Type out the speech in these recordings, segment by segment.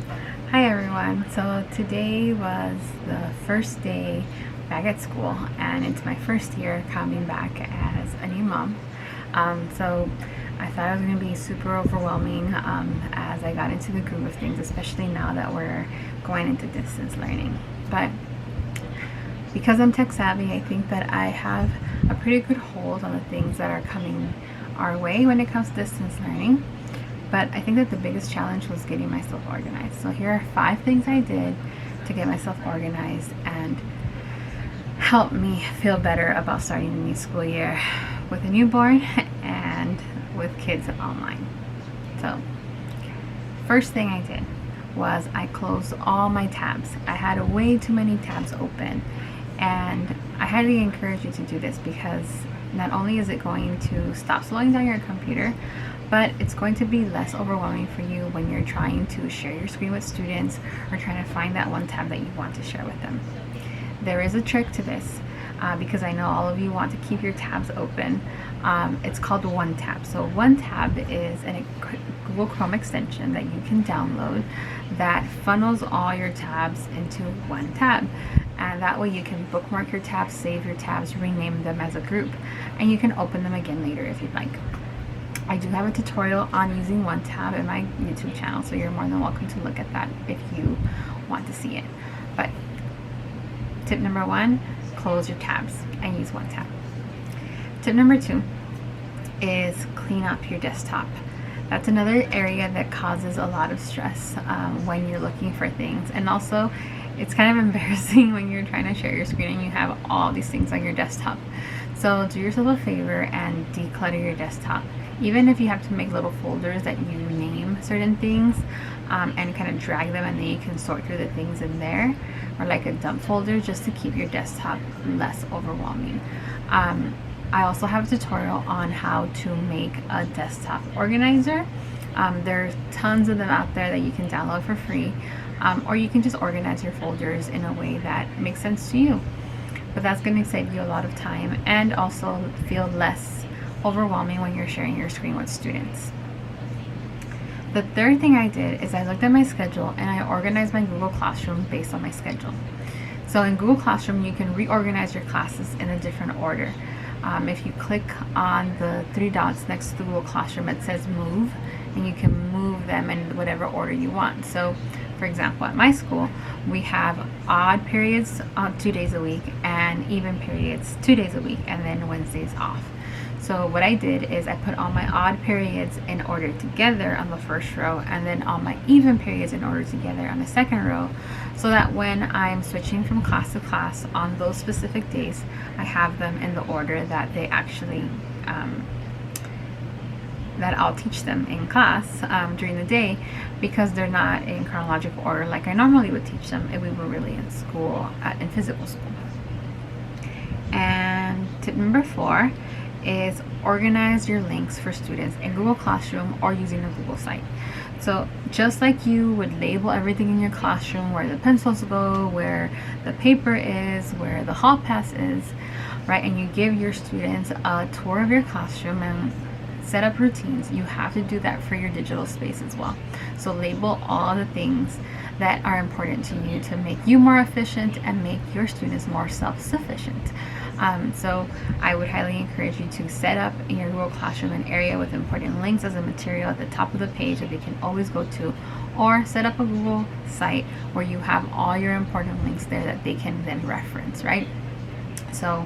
Hi everyone. So today was the first day back at school, and it's my first year coming back as a new mom. So I thought it was going to be super overwhelming as I got into the groove of things, especially now that we're going into distance learning. But because I'm tech savvy, I think that I have a pretty good hold on the things that are coming our way when it comes to distance learning. But I think that the biggest challenge was getting myself organized. So here are 5 things I did to get myself organized and help me feel better about starting the new school year with a newborn and with kids online. So first thing I did was I closed all my tabs. I had way too many tabs open, and I highly encourage you to do this because not only is it going to stop slowing down your computer, but it's going to be less overwhelming for you when you're trying to share your screen with students or trying to find that one tab that you want to share with them. There is a trick to this because I know all of you want to keep your tabs open. It's called OneTab. So OneTab is a Google Chrome extension that you can download that funnels all your tabs into one tab. And that way you can bookmark your tabs, save your tabs, rename them as a group, and you can open them again later if you'd like. I do have a tutorial on using OneTab in my YouTube channel, so you're more than welcome to look at that if you want to see it. But tip number 1, close your tabs and use OneTab. Tip number 2 is clean up your desktop. That's another area that causes a lot of stress when you're looking for things, and also it's kind of embarrassing when you're trying to share your screen and you have all these things on your desktop. So do yourself a favor and declutter your desktop. Even if you have to make little folders that you name certain things and kind of drag them, and then you can sort through the things in there, or like a dump folder, just to keep your desktop less overwhelming. I also have a tutorial on how to make a desktop organizer. There's tons of them out there that you can download for free, or you can just organize your folders in a way that makes sense to you. But that's going to save you a lot of time and also feel less overwhelming when you're sharing your screen with students. The third thing I did is I looked at my schedule and I organized my Google Classroom based on my schedule. So in Google Classroom, you can reorganize your classes in a different order. If you click on the 3 dots next to Google Classroom, it says move, and you can move them in whatever order you want. So for example, at my school, we have odd periods 2 days a week and even periods 2 days a week, and then Wednesdays off. So what I did is I put all my odd periods in order together on the first row, and then all my even periods in order together on the second row, so that when I'm switching from class to class on those specific days, I have them in the order that they actually that I'll teach them in class during the day, because they're not in chronological order like I normally would teach them if we were really in school, in physical school. And tip number 4 is organize your links for students in Google Classroom or using a Google site. So just like you would label everything in your classroom, where the pencils go, where the paper is, where the hall pass is, right? And you give your students a tour of your classroom and set up routines, you have to do that for your digital space as well. So label all the things that are important to you to make you more efficient and make your students more self-sufficient. So I would highly encourage you to set up in your Google Classroom an area with important links as a material at the top of the page that they can always go to, or set up a Google site where you have all your important links there that they can then reference, right? So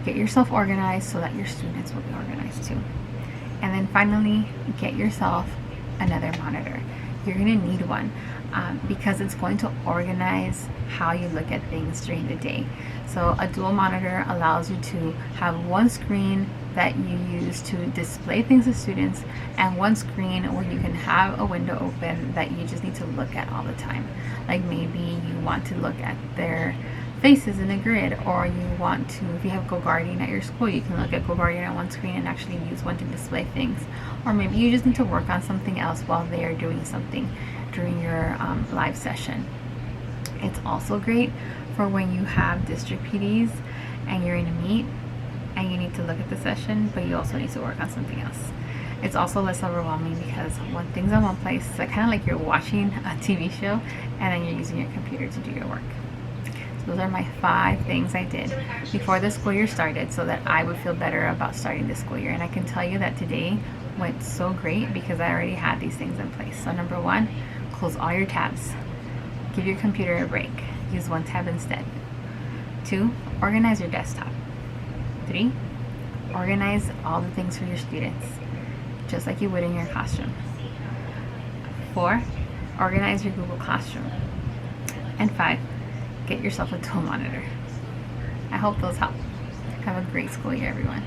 get yourself organized so that your students will be organized too. And then finally, get yourself another monitor. You're going to need one because it's going to organize how you look at things during the day. So a dual monitor allows you to have one screen that you use to display things to students, and one screen where you can have a window open that you just need to look at all the time. Like maybe you want to look at their faces in a grid, or you want to, if you have GoGuardian at your school, you can look at GoGuardian on one screen and actually use one to display things. Or maybe you just need to work on something else while they are doing something during your live session. It's also great for when you have district PDs and you're in a meet and you need to look at the session, but you also need to work on something else. It's also less overwhelming because when things are in one place, it's kind of like you're watching a TV show and then you're using your computer to do your work. So those are my 5 things I did before the school year started so that I would feel better about starting the school year. And I can tell you that today went so great because I already had these things in place. So number 1, close all your tabs. Give your computer a break. Use one tab instead. 2, organize your desktop. 3, organize all the things for your students, just like you would in your classroom. 4, organize your Google Classroom. And 5, get yourself a dual monitor. I hope those help. Have a great school year, everyone.